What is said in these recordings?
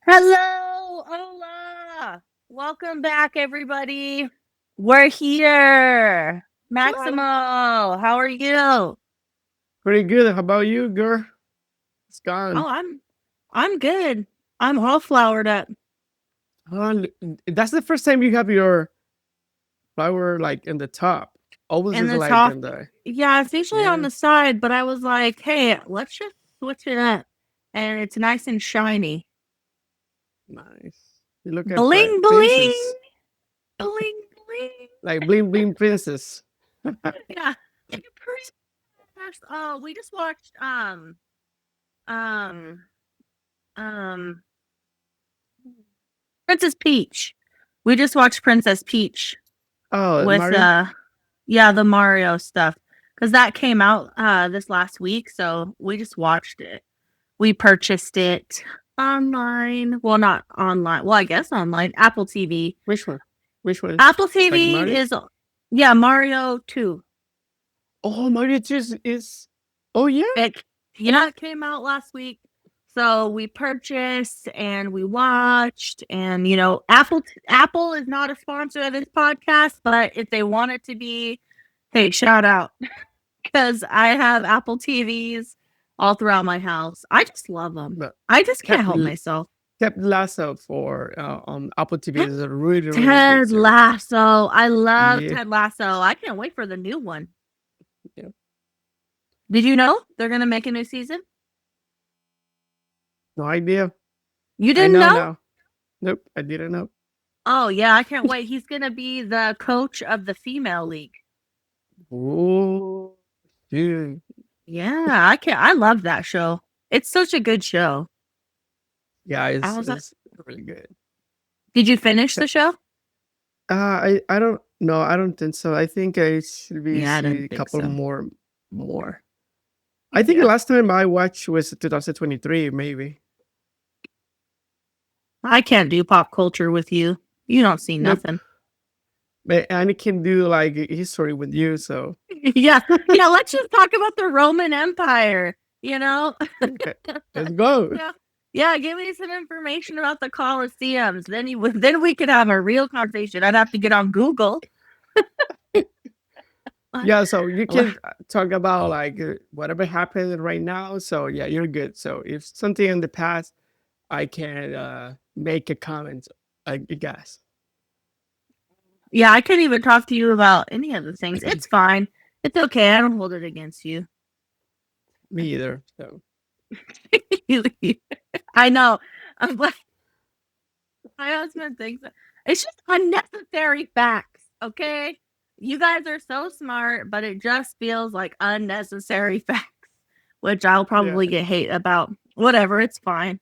Hello, hola. Welcome back, everybody. We're here. Maximo, how are you? Pretty good. How about you, girl? It's gone. Oh, I'm good. I'm all flowered up Uh, that's the first time you have your flower like in the top. Always in is the like top. in the Yeah, it's usually on yeah. the side, but I was like, hey, let's just switch it up. And it's nice and shiny. Nice. You look at Bling, bling, princess, bling, bling. like bling bling princess. Yeah. Oh, we just watched um um Princess Peach. We just watched Princess Peach Oh, with Mario. yeah, the Mario stuff cuz that came out this last week, so we just watched it. We purchased it online. Well, not online. Well, I guess online. Apple TV. Which one? Which one is Apple like TV Mario? is yeah, Mario 2. Oh, Mario just is. Oh yeah. It yeah, it came out last week. So we purchased and we watched and Apple is not a sponsor of this podcast, but if they want it to be, hey, shout out because I have Apple TVs all throughout my house. I just love them. But I just can't Ted, help myself. Ted Lasso for on Apple TV is a really really good Ted series. Lasso. I love Yeah. Ted Lasso. I can't wait for the new one. Yeah. Did you know they're going to make a new season? No idea. You I didn't know know? now. Nope, I didn't know. Oh yeah, I can't wait. He's gonna be the coach of the female league. Oh, dude. Yeah, I can't. I love that show. It's such a good show. Yeah, I was like, it's really good. did you finish the show? I don't know. I don't think so. I think I should be Yeah, I see didn't a think couple so. more. I think the Yeah, last time I watched was 2023, maybe. I can't do pop culture with you. You don't see Nope. nothing. But and it can do like history with you. So Yeah, yeah. Let's just talk about the Roman Empire. You know, okay, let's go. yeah, yeah. Give me some information about the Colosseums. Then we could have a real conversation. I'd have to get on Google. Yeah, so you can talk about like whatever happened right now. So yeah, you're good. So if something in the past, I can make a comment, I guess. Yeah, I couldn't even talk to you about any of the things. It's fine. It's okay. I don't hold it against you. Me either. So I know. But my husband thinks it's just unnecessary facts. Okay, you guys are so smart, but it just feels like unnecessary facts, which I'll yeah. probably get hate about. Whatever, it's fine.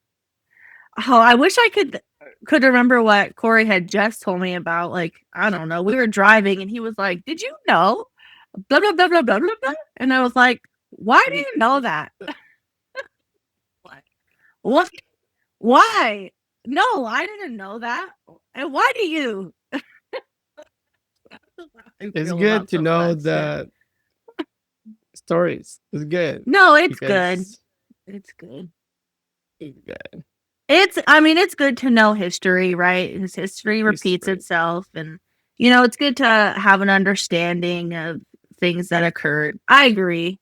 Oh, I wish I could remember what Corey had just told me about. Like, I don't know. We were driving and he was like, "Did you know?" Blah blah blah blah blah blah blah. And I was like, "Why do you know that? What? Why? No, I didn't know that. And why do you?" I It's feel good about to some of know that shit. the stories. It's good No, it's good. because It's good. it's good. I mean, it's good to know history, right? His history repeats History. itself. And, it's good to have an understanding of things that occurred. I agree.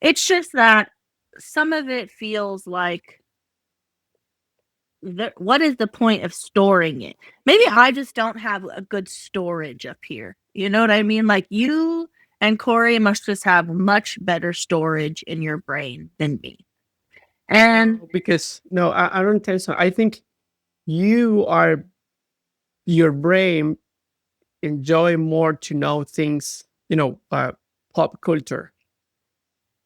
It's just that some of it feels like, what is the point of storing it? Maybe I just don't have a good storage up here. You know what I mean? Like you and Corey must just have much better storage in your brain than me. And No, because no, I don't think so. I think you are your brain enjoy more to know things, pop culture.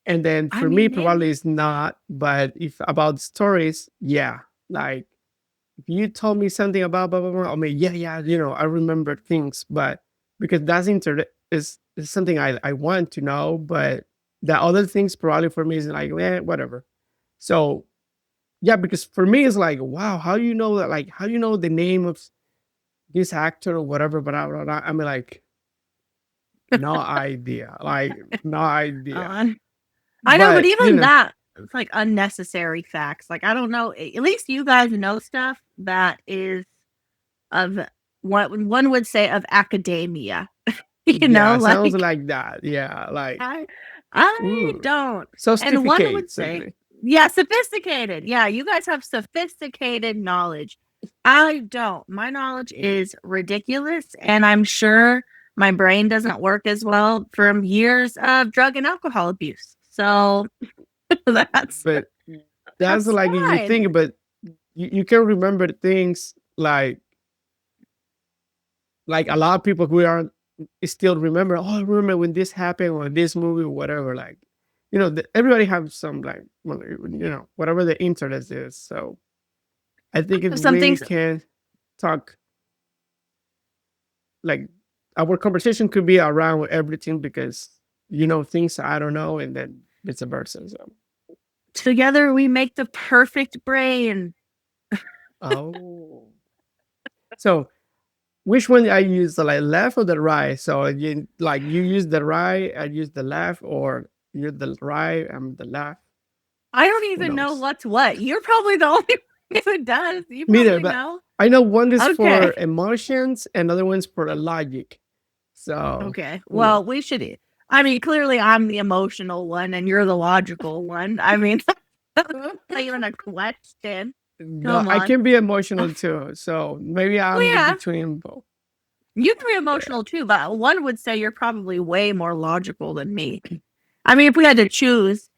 And then I for me, mean, it, probably it's not. But if about stories, yeah, like if you told me something about blah blah blah, I mean, yeah, yeah, I remember things, but because that's is something I want to know, but the other things probably for me is like, whatever. So yeah, because for me it's like, wow, how do you know that? Like, how do you know the name of this actor or whatever? But I mean, like, no idea, like, no idea. uh, I know, but But even that. it's like unnecessary facts. Like I don't know. At least you guys know stuff that is of what one would say of academia. Yeah, sounds Like like that. Yeah, like I I ooh, don't. And one sophisticated would say, simply. yeah, sophisticated. Yeah, you guys have sophisticated knowledge. I don't. My knowledge is ridiculous, and I'm sure my brain doesn't work as well from years of drug and alcohol abuse. So that's But that's that's like if you fine. think, but you can remember things like a lot of people who aren't still remember. Oh, I remember when this happened or this movie or whatever. Like, everybody has some like whatever the interest is. So I think if Some we things. can talk like our conversation could be around everything because things I don't know and then vice versa. So Together we make the perfect brain. oh, so which one I use, the like left or the right? So you use the right, I use the left, or you're the right, I'm the left. I don't Who even know knows? what's what. You're probably the only one who does. You Neither, probably but know. I know one is Okay. for emotions and other one's for the logic. So Okay. who knows? Well, we should. I mean, clearly I'm the emotional one and you're the logical one. I mean, not even a question. No, Come I on. can be emotional too. So maybe Oh I'm the yeah, between both. you can be Yeah. emotional too, but one would say you're probably way more logical than me. I mean, if we had to choose,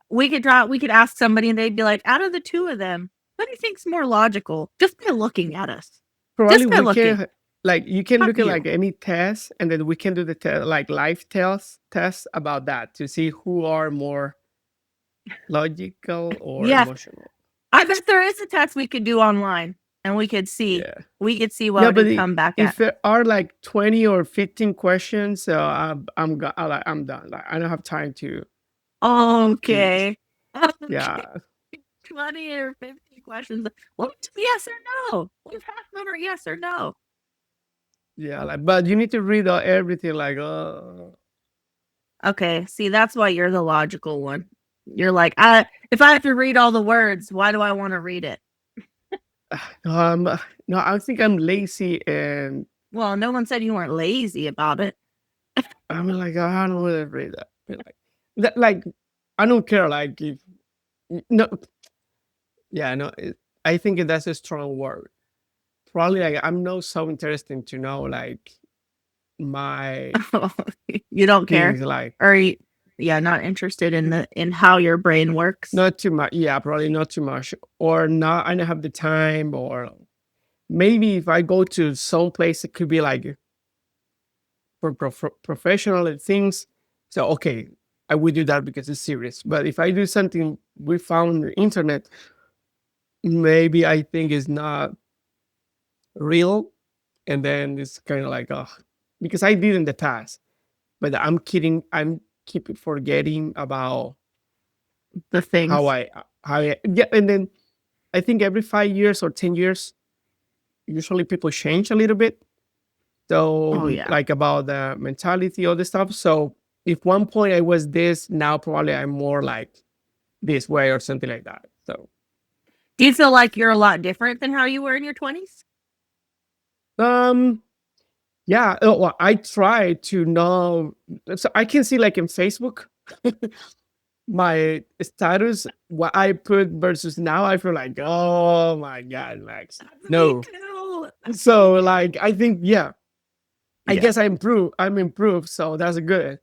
we could ask somebody and they'd be like, out of the two of them, what do you think's more logical? Just by looking at us. Probably Just by we looking. can like you can Fuck look at you. like any test and then we can do the like life tests about that to see who are more logical or Yeah. emotional. I bet there is a test we could do online and we could see. Yeah. We could see Yeah, what it but would come back if at. there are like 20 or 15 questions, so I'm done. Like I don't have time to Okay. Okay. yeah. 20 or 50 questions. Well, yes or no. What if half of them are yes or no? Yeah, like but you need to read everything like Okay. See, that's why you're the logical one. You're like, if I have to read all the words, why do I want to read it? um no, I think I'm lazy and Well, no one said you weren't lazy about it. I'm like I don't want to read that. But, like I don't care like if no yeah, no, I think that's a strong word. Probably like I'm not so interested to know like my You don't care, things like or yeah, not interested in in how your brain works. not too much. Yeah, probably not too much, or not. I don't have the time, or maybe if I go to some place, it could be like for professional things. So okay, I would do that because it's serious. But if I do something we found on the internet, maybe I think it's not real, and then it's kind of like because I did in the past, but I'm kidding. I'm keep forgetting about The things. yeah, and then I think every 5 years or 10 years, usually people change a little bit. So Oh yeah. like about the mentality, all this stuff. So if one point I was this, now probably I'm more like this way or something like that. So Do you feel like you're a lot different than how you were in your 20s? um yeah, well, I try to know. So I can see like in Facebook my status, what I put versus now. I feel like, oh my god, Max, Me no. too. So like I think yeah, I Yeah. guess I'm improved, so that's good.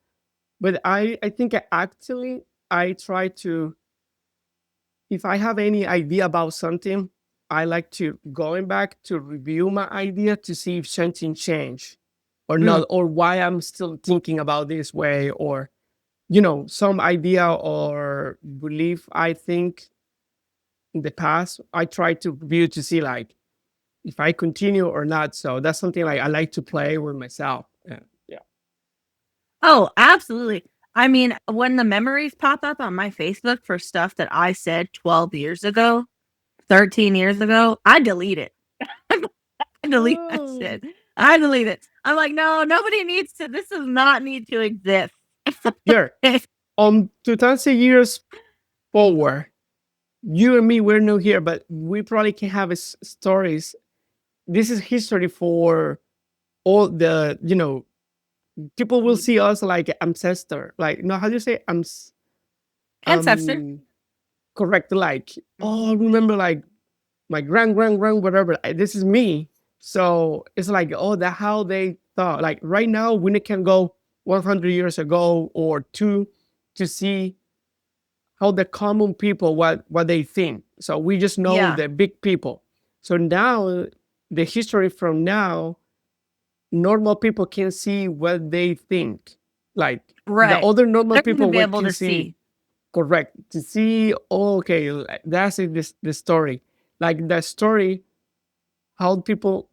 But I think actually I try to, if I have any idea about something, I like to going back to review my idea to see if something changed or Mm. not, or why I'm still thinking about this way, or some idea or belief I think in the past. I try to review to see like if I continue or not. So that's something like I like to play with myself. Yeah. Yeah. Oh, absolutely. I mean, when the memories pop up on my Facebook for stuff that I said 12 years ago, 13 years ago, I delete it. I delete that Oh. shit. I delete it. I'm like, no, nobody needs to. This does not need to exist. Here, on 2000 years forward, you and me, we're new here, but we probably can have stories. This is history for all the, people will see us like ancestor. Like, no, how do you say Ancestor. correct? Like, oh, remember, like my grand, whatever. This is me. So it's like, oh, that how they thought. Like right now, we can go 100 years ago or two to see how the common people what they think. So we just know Yeah. the big people. So now the history from now, normal people can see what they think. Like the Right. other normal They're going to people be able can to see. see. Correct. To see, oh, okay, that's it, the story. Like the story, how people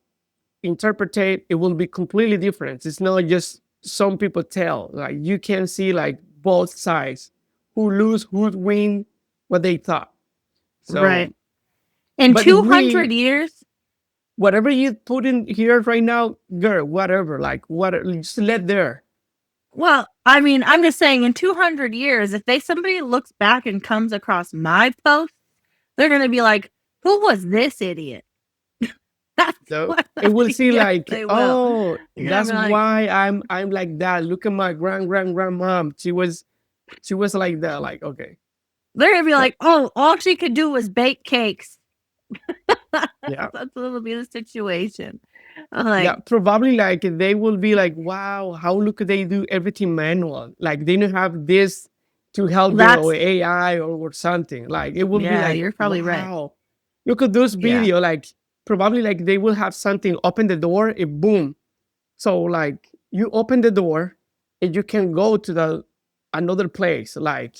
interpret it will be completely different. It's not just some people tell. Like you can see like both sides, who lose, who win, what they thought. So, Right. In but 200 years, whatever you put in here right now, girl, whatever, like what, just let there. well, I mean, I'm just saying in 200 years, if somebody looks back and comes across my post, they're going to be like, who was this idiot? That's So what it will see yes, like, they will. oh, You're gonna that's be like, why I'm like that. Look at my grandmom. She was like that. Like, okay. they're gonna be Yeah. like, oh, all she could do was bake cakes. Yeah. That's will be the situation. I'm like, Yeah, probably like they will be like, wow, how look they do everything manual. Like they don't have this to help them that's or AI or something. Like it will be yeah, like, you're probably right. wow. Look at this Yeah. video. Like probably like they will have something open the door, it boom. So like you open the door and you can go to another place. Like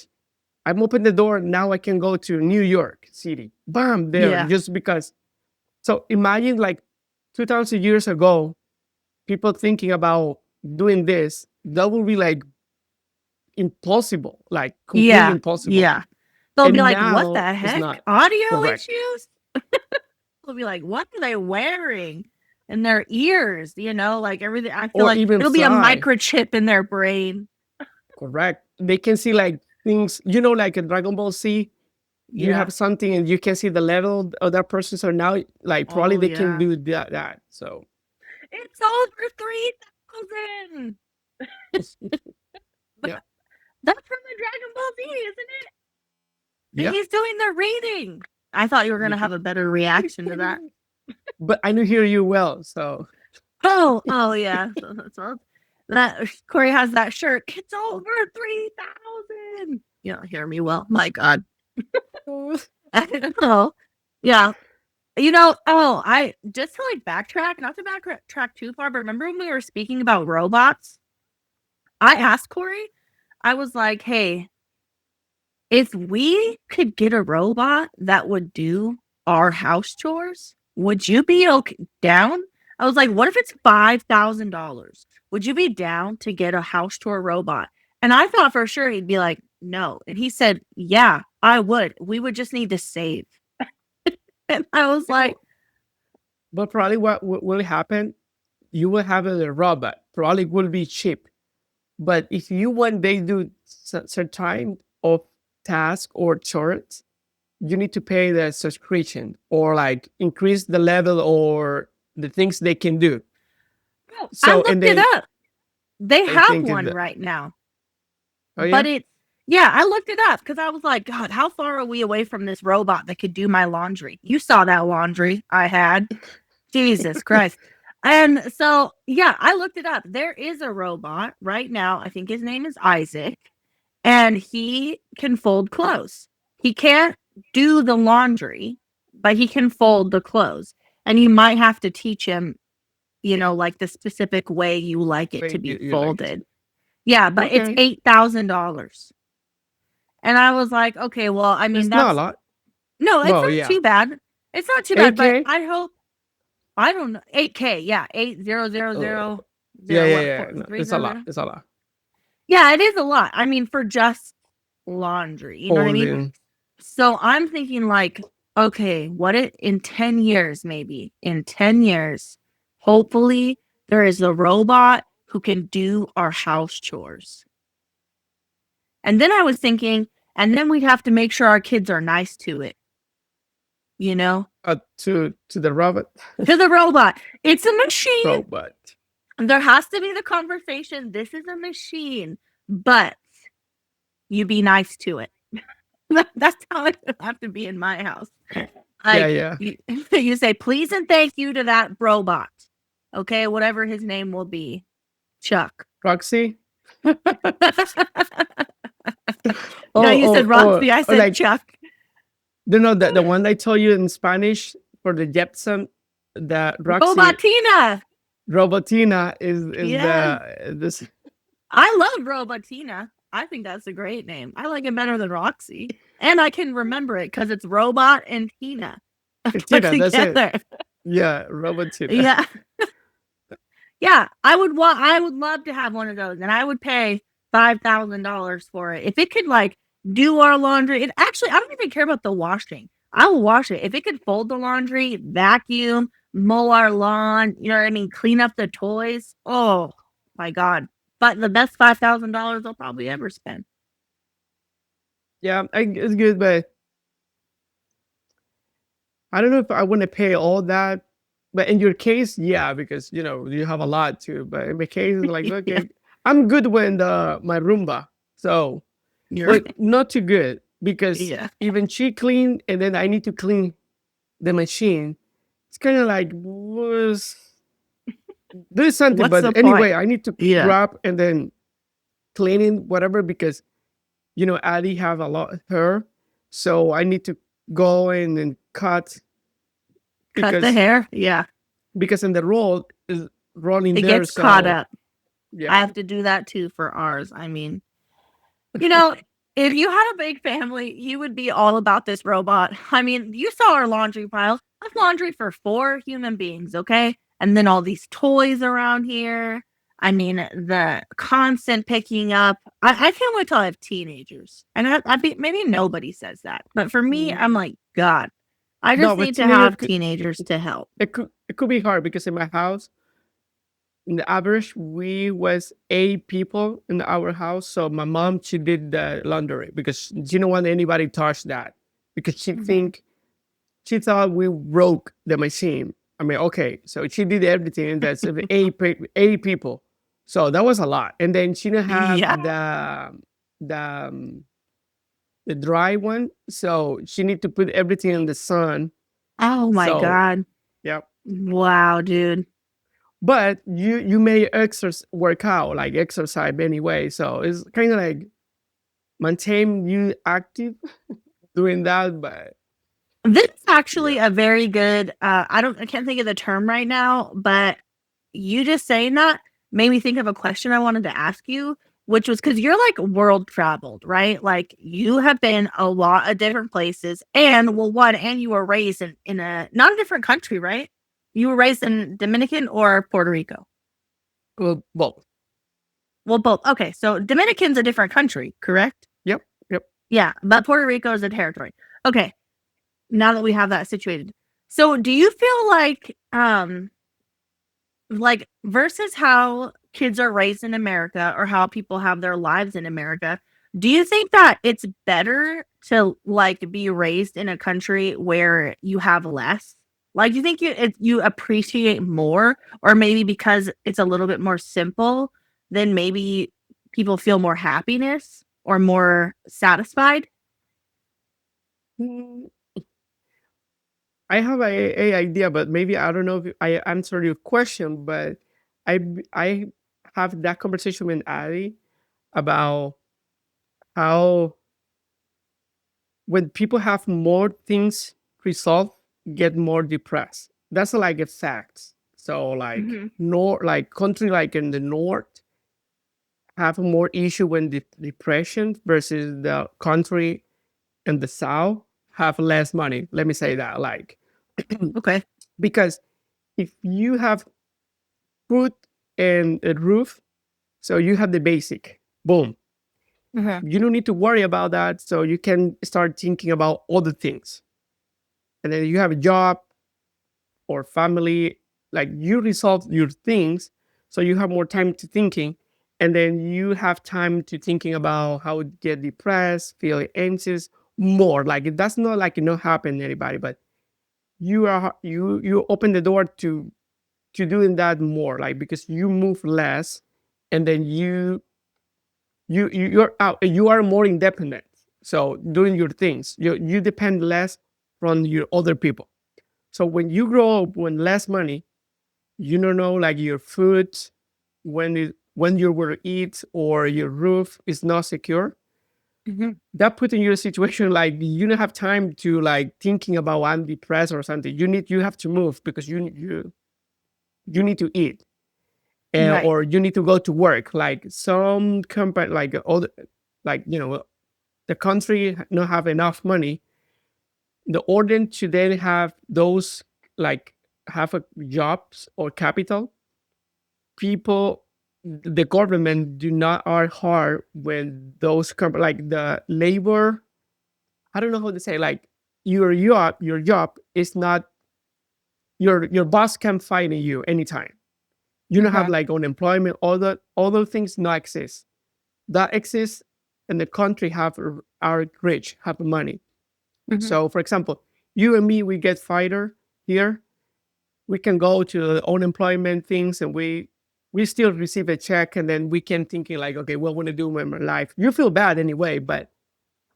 I'm open the door, now I can go to New York City. Bam, there, Yeah. just because. So imagine like 2000 years ago, people thinking about doing this, that would be like impossible, like completely Yeah. impossible. Yeah. They'll be And like, what now the it's heck? not. Audio Correct. issues? They'll be like, what are they wearing in their ears? Like everything. I feel Or like even it'll be a fly. microchip in their brain. Correct. They can see like things, like in Dragon Ball Z, you Yeah. have something and you can see the level of that person. So now, like, probably Oh, they can yeah. do that. So It's over 3,000. yeah, That's from the Dragon Ball Z, isn't it? yeah. He's doing the reading. I thought you were going to have a better reaction to that. But I don't hear you well, so Oh yeah. So that Corey has that shirt. It's over 3,000. You don't hear me well. My God. I don't know. Yeah. I just to like backtrack, not to backtrack too far, but remember when we were speaking about robots? I asked Corey, I was like, hey, if we could get a robot that would do our house chores, would you be down? I was like, what if it's $5,000? Would you be down to get a house chore robot? And I thought for sure he'd be like, no. And he said, yeah, I would. We would just need to save. And I was like, but probably what will happen, you will have a robot. Probably will be cheap. But if you one day do certain of task or chores, you need to pay the subscription or like increase the level or the things they can do. no, I So looked and it they up. They they have think one that, right now. oh But yeah, I looked it up because I was like, God, how far are we away from this robot that could do my laundry? You saw that laundry I had. Jesus Christ. And so, yeah, I looked it up. There is a robot right now. I think his name is Isaac, and he can fold clothes. He can't do the laundry, but he can fold the clothes. And you might have to teach him, like the specific way you like it way to be you like it. folded. Yeah, but it's Okay, $8,000. And I was like, okay, well, I mean, it's not a that's lot. no, it's Well, not yeah, too bad. It's not too bad, but 8K. I hope I don't know. 8K, yeah, 8,000,000 Yeah. No, it's a lot. It's a lot. Yeah, it is a lot. I mean, for just laundry, you know what I mean? Folding. So I'm thinking like, okay, what in 10 years, maybe in 10 years, hopefully there is a robot who can do our house chores. And then I was thinking, And then we'd have to make sure our kids are nice to it, you know, To the robot. to the robot. It's a machine. Robot. There has to be the conversation. This is a machine, but you be nice to it. That's how it would have to be in my house. Like, Yeah. you say please and thank you to that robot. Okay, whatever his name will be. Chuck. Roxy. No, you said Roxy. I said like, Chuck. No, the one I told you in Spanish for the Jepson, the Roxy. Robotina. Robotina is Yes. this. I love Robotina. I think that's a great name. I like it better than Roxy. And I can remember it because it's Robot and Tina put Tina, that's it. together. Yeah, Robotina. Yeah. Yeah, I would love to have one of those, and I would pay $5,000 for it. If it could like do our laundry, it actually I don't even care about the washing. I will wash it. If it could fold the laundry, vacuum, mow our lawn, you know what I mean, clean up the toys. Oh my God. But the best $5,000 I'll probably ever spend. Yeah, it's good, but I don't know if I want to pay all that. But in your case, yeah, because you have a lot too. But in my case, it's like okay, Yeah. I'm good with my Roomba, so but not too good because Yeah. even she cleaned and then I need to clean the machine. It's kind of like there's something, What's the but anyway, point? I need to Yeah. grab and then cleaning whatever because Addie have a lot of hair, so I need to go in and cut Cut the because hair. Yeah. because in the roll is rolling It there, gets caught so up. I yeah. have to do that too for ours. I mean, you know, if you had a big family, you would be all about this robot. I mean, you saw our laundry pile. That's laundry for 4 human beings, okay? And then all these toys around here. I mean, the constant picking up. I can't wait till I have teenagers. And I'd be maybe nobody says that, but for me, I'm like, God, I No, just but need to teenagers have could teenagers to help. it could be hard because in my house, in the average, we was 8 people in our house. So my mom, she did the laundry because she didn't want anybody touch that because she thought we broke the machine. I mean, okay, so she did everything, and that's 8 people. So that was a lot. And then she didn't have Yeah. the the dry one, so she need to put everything in the sun. Oh my So God. yeah. Wow, dude. But you may work out, like exercise anyway. So it's kind of like maintain you active doing that. But This is actually yeah, a very good I can't think of the term right now, but you just saying that made me think of a question I wanted to ask you, which was because you're like world traveled, right? Like you have been a lot of different places and and you were raised in a not a different country, right? You were raised in Dominican or Puerto Rico? well, both. Well, both. Okay, so Dominican's a different country, correct? Yep. Yeah, but Puerto Rico is a territory. Okay, now that we have that situated. So do you feel like versus how kids are raised in America or how people have their lives in America, do you think that it's better to like be raised in a country where you have less? Like, do you think you appreciate more, or maybe because it's a little bit more simple, then maybe people feel more happiness or more satisfied? Mm, I have a idea, but maybe I don't know if I answered your question. But I have that conversation with Addie about how when people have more things resolved, get more depressed. That's like a fact. So like Mhm. like country like in the north have more issue when depression versus the country in the south have less money. Let me say that like Okay. because if you have food and a roof, so you have the basic, boom. Mhm. You don't need to worry about that. So you can start thinking about other things. And then you have a job or family, like you resolve your things. So you have more time to thinking. and then you have time to thinking about how to get depressed, feel anxious more. Like it does not like it not happen to anybody, but you open the door to doing that more, like because you move less, and then you're out, you are more independent. So doing your things, you depend less from your other people. So when you grow up with less money, you don't know like your food, when you will eat, or your roof is not secure. Mhm. That put in your situation like you don't have time to like thinking about I'm depressed or something. You have to move because you need to eat, Right. or you need to go to work. Like some company, like all like the country not have enough money. The order to then have those like have a jobs or capital, people, the government do not are hard when those like the labor. I don't know how to say, like your job is not, your boss can fire you anytime. You don't have Okay. like unemployment. All those things not exist. That exists, and the country are rich, have money. Mhm. So, for example, you and me, we get fired here. We can go to the unemployment things, and we still receive a check, and then we can thinking like, okay, what I want to do with my life. You feel bad anyway, but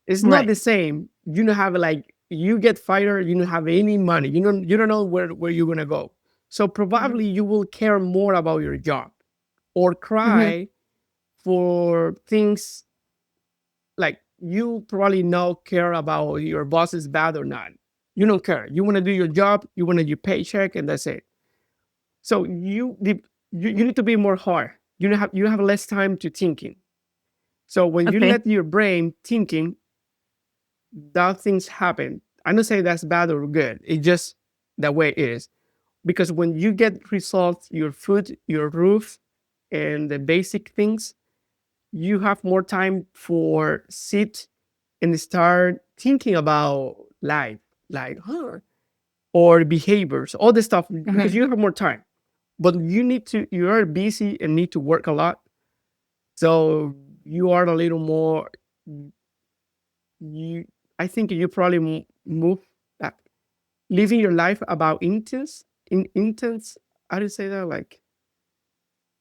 it's not Right. the same. You don't have like you get fired, you don't have any money. You don't know where you're gonna go. So Mhm. probably you will care more about your job, or Mhm. cry for things like you probably not care about your boss is bad or not. You don't care. You want to do your job, you want your paycheck, and that's it. So you need to be more hard. You have less time to thinking. So when you Okay. let your brain thinking, that things happen. I don't say that's bad or good. It's just the way it is. Because when you get results, your food, your roof, and the basic things, you have more time for sit and start thinking about life, like or behaviors, all this stuff, because Mhm. you have more time. But you are busy and need to work a lot. So you are a little more, you, I think you probably move, uh, living your life about intense, how do you say that? Like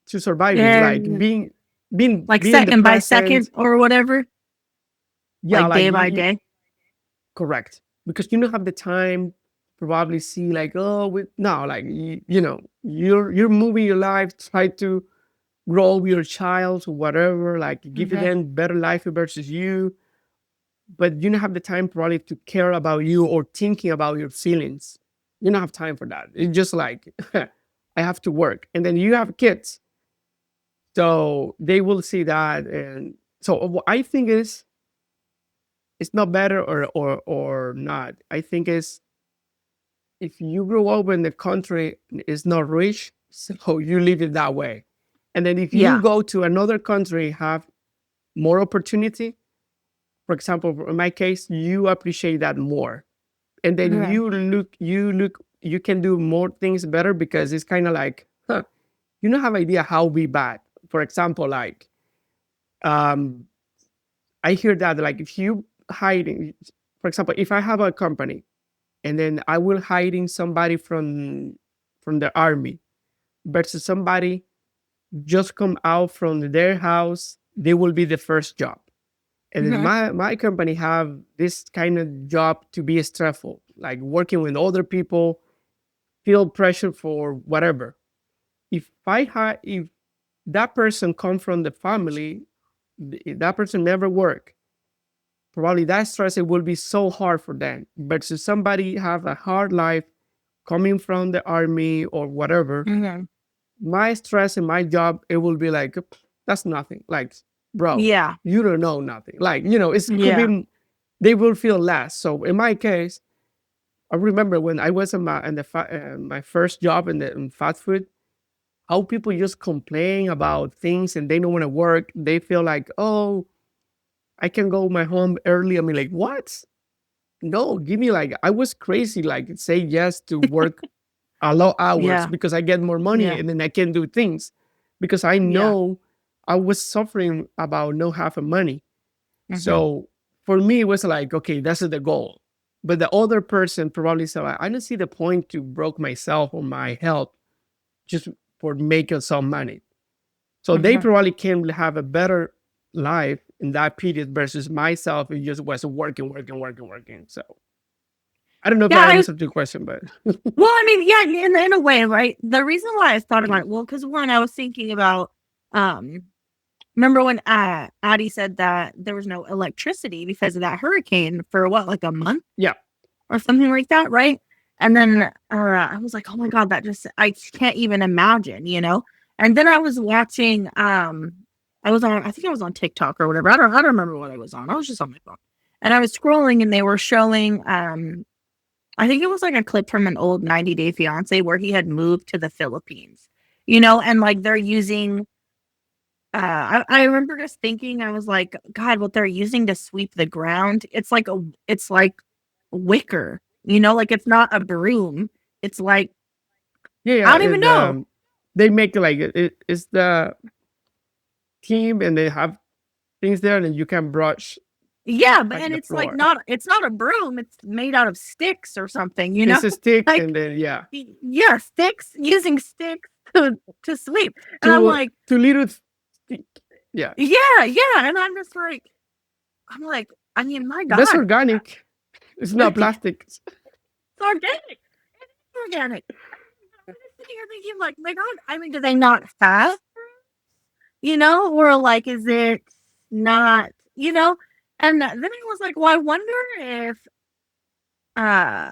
to surviving, like And being like being in the second by second present. or whatever, Yeah, like like day by day. correct. Because you don't have the time probably see like, oh, no, like you're moving your life, try to grow your child or whatever, like give Mhm. them better life versus you, but you don't have the time probably to care about you or thinking about your feelings. You don't have time for that. It's just like I have to work, and then you have kids, so they will see that. And so what I think is, it's not better or not. I think is, if you grow up in the country is not rich, so you live it that way. And then if you Yeah. go to another country, have more opportunity, for example, in my case, you appreciate that more. And then Okay. you can do more things better, because it's kind of like, you don't have idea how we bad. For example, like, um, I hear that like if you hiding, for example, if I have a company and then I will hiding somebody from the army versus somebody just come out from their house, they will be the first job. And then Mhm. my company have this kind of job to be stressful, like working with other people, feel pressure for whatever. If that person come from the family, if that person never work, probably that stress, it will be so hard for them. But if somebody have a hard life coming from the army or whatever, Mhm. my stress in my job, it will be like, that's nothing. Like, bro, Yeah. you don't know nothing. Like, it could Yeah. be, they will feel less. So in my case, I remember when I was my first job in fast food, how people just complain about things and they don't want to work. They feel like, oh, I can go my home early. I mean, like, what? No, give me like, I was crazy, like say yes to work a lot hours Yeah. because I get more money Yeah. and then I can do things because I Yeah. know I was suffering about no having money. Mhm. So for me, it was like, okay, that's the goal. But the other person probably said, I don't see the point to broke myself or my health just for making some money. So they Mhm. probably can have a better life in that period versus myself who just was working, working, working, working. So I don't know if Yeah, that I answered your question, but well, I mean, yeah, in a way, right? The reason why I thought about it, well, because one, I was thinking about, um, remember when Addie said that there was no electricity because of that hurricane for what, like a month yeah. or something like that, right? And then I was like, oh my god, that just I can't even imagine, you know. And then I was watching, I was on, I think I was on TikTok or whatever. I don't remember what I was on. I was just on my phone, and I was scrolling, and they were showing, I think it was like a clip from an old 90 Day Fiance where he had moved to the Philippines, you know, and like they're using. I remember just thinking, I was like, God, what they're using to sweep the ground, it's like wicker, you know, like it's not a broom. It's like, Yeah, I yeah. don't even know. They make like it's the team and they have things there and you can brush Yeah, but like and the it's like floor. not, it's not a broom. It's made out of sticks or something, you know, It's a stick like and then yeah. yeah, sticks, using sticks to sweep, and I'm Two like, two little stick. Yeah. yeah, yeah, and I'm just like, I'm like, I mean, my That's God, organic. It's not it's plastic. organic. It's organic. I'm just sitting here thinking, like, my God, I mean, do they not have, you know, or like, is it not, you know? And then I was like, well, uh,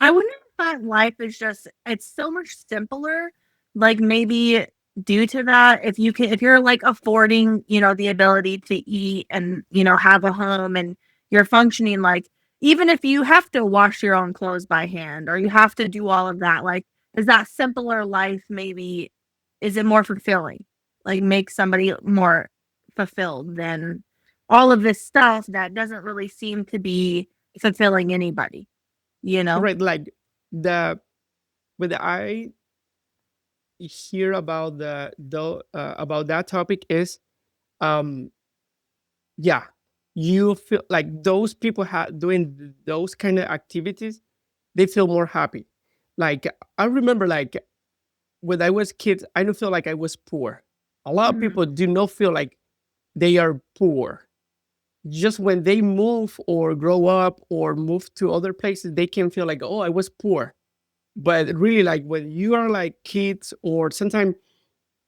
I wonder if that life is just, it's so much simpler. Like maybe due to that, if you can, if you're like affording, you know, the ability to eat and, you know, have a home and you're functioning, like, even if you have to wash your own clothes by hand or you have to do all of that, like, is that simpler life maybe, is it more fulfilling? Like, make somebody more fulfilled than all of this stuff that doesn't really seem to be fulfilling anybody, you know? Right. Like the when I hear about about that topic is um yeah, you feel like those people doing those kind of activities, they feel more happy. Like I remember like when I was kid, I don't feel like I was poor. A lot of Mhm. people do not feel like they are poor. Just when they move or grow up or move to other places, they can feel like, oh, I was poor. But really, like when you are like kids, or sometimes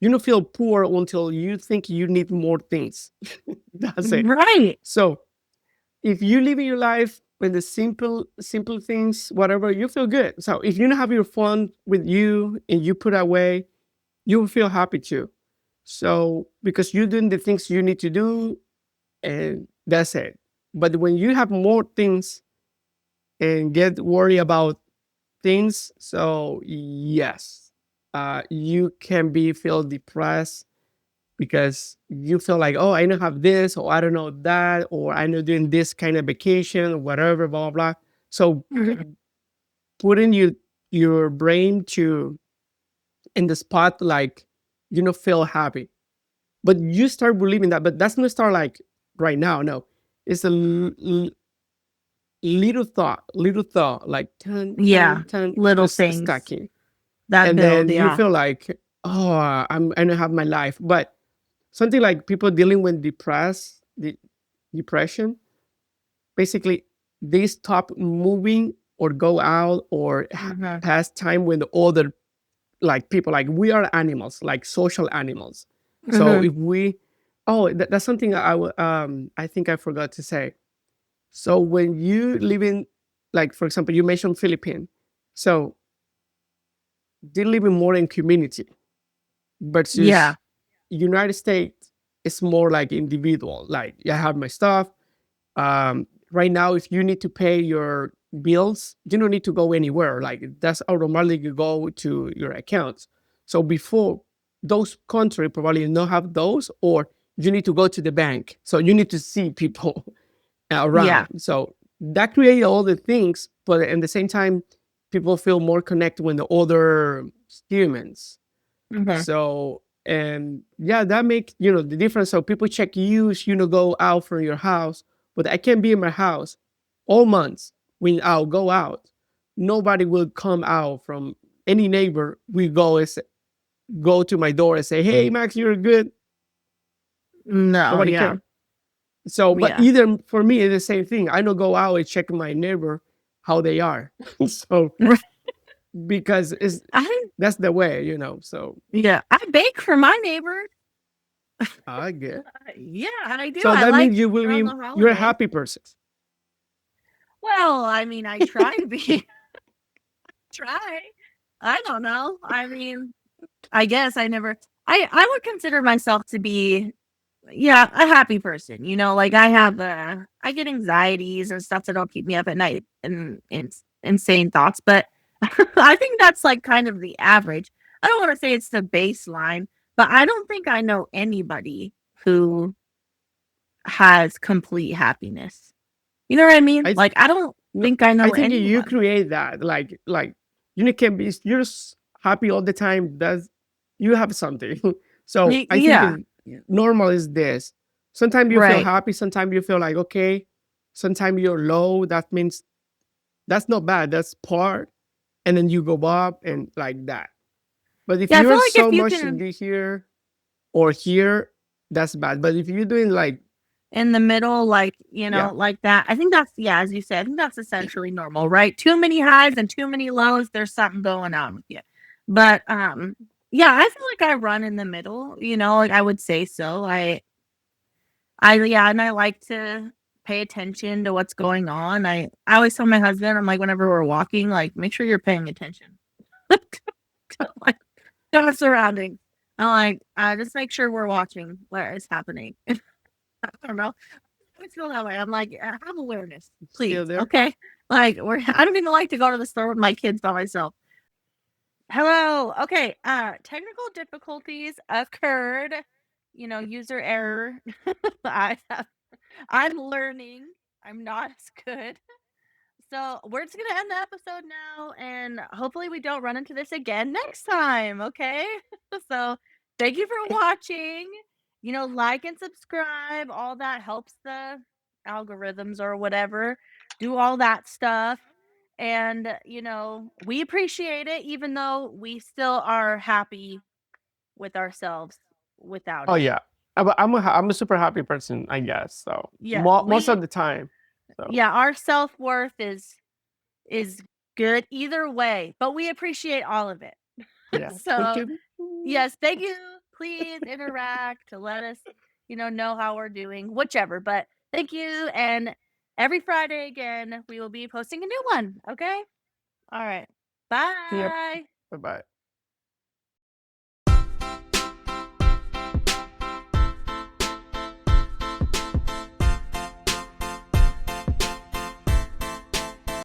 you don't feel poor until you think you need more things. That's it. Right. So if you live your life with the simple things, whatever, you feel good. So if you don't have your fun with you and you put away, you will feel happy too. So because you're doing the things you need to do, and that's it. But when you have more things and get worried about things, so yes, you can be feel depressed because you feel like, oh, I don't have this, or I don't know that, or I'm not doing this kind of vacation, or whatever, blah blah blah. So Mhm. putting your brain to in the spot, like you know, feel happy, but you start believing that. But that's not start like right now. No, it's a little thought, like Yeah. Little just things stacking, that and build, then you yeah. feel like, oh, I don't have my life. But something like people dealing with depression, basically they stop moving or go out or Mhm. pass time with other like people. Like we are animals, like social animals. So Mhm. if we, oh, that's something I think I forgot to say. So when you live in, like for example, you mentioned Philippines, so they live in more in community Yeah. versus United States is more like individual. Like I have my stuff. Right now, if you need to pay your bills, you don't need to go anywhere. Like that's automatically go to your accounts. So before those countries probably not have those, or you need to go to the bank. So you need to see people Yeah. around. So that creates all the things, but at the same time, people feel more connected with the other humans. Mhm. So And yeah, that makes the difference. So people check you, go out from your house, but I can be in my house all months when I'll go out. Nobody will come out from any neighbor. We go to my door and say, "Hey, Max, you're good." No, Nobody yeah. care. So, but Yeah. either for me, it's the same thing. I don't go out and check my neighbor how they are. So because I that's the way. So yeah, I bake for my neighbors. I get. Yeah, I do. So I that like means around the you're a holidays. happy person. Well, I mean, I try to be. Try. I don't know. I mean, I guess I would consider myself to be, yeah, a happy person. Like I get anxieties and stuff that don't keep me up at night and insane thoughts, but I think that's like kind of the average. I don't want to say it's the baseline, but I don't think I know anybody who has complete happiness. You know what I mean? I Like I don't no, think I I know think you anyone. create that. Like you can be you're happy all the time. That's you have something. So I think Yeah, normal is this. Sometimes you feel right. happy. Sometimes you feel like okay. Sometimes you're low. That means that's not bad. That's part. And then you go up and like that. But if Yeah, I feel you're like if so you much can here or here, that's bad. But if you're doing like in the middle, like, yeah, like that. I think that's, yeah, as you said, I think that's essentially normal, right? Too many highs and too many lows, there's something going on with you. But yeah, I feel like I run in the middle, like I would say so. Yeah, and I like to pay attention to what's going on. I always tell my husband, I'm like, whenever we're walking, like, make sure you're paying attention. Like to our surroundings. I'm like, just make sure we're watching what is happening. I don't know. I feel that way. I'm like, have awareness, please. still there. Okay. Like I don't even like to go to the store with my kids by myself. Hello. Okay. Technical difficulties occurred. User error. I have, I'm learning. I'm not as good. So we're just gonna end the episode now, and hopefully we don't run into this again next time. Okay. So thank you for watching. Like and subscribe. All that helps the algorithms or whatever. Do all that stuff. And we appreciate it, even though we still are happy with ourselves without Oh it. yeah, I'm a super happy person, I guess. So Yeah, most of the time. So yeah, our self-worth is good either way, but we appreciate all of it. yeah, thank So, you. yes, thank you. Please interact to let us, know how we're doing, whichever. But thank you. And every Friday again, we will be posting a new one. Okay. All right. Yep. Bye. Bye bye.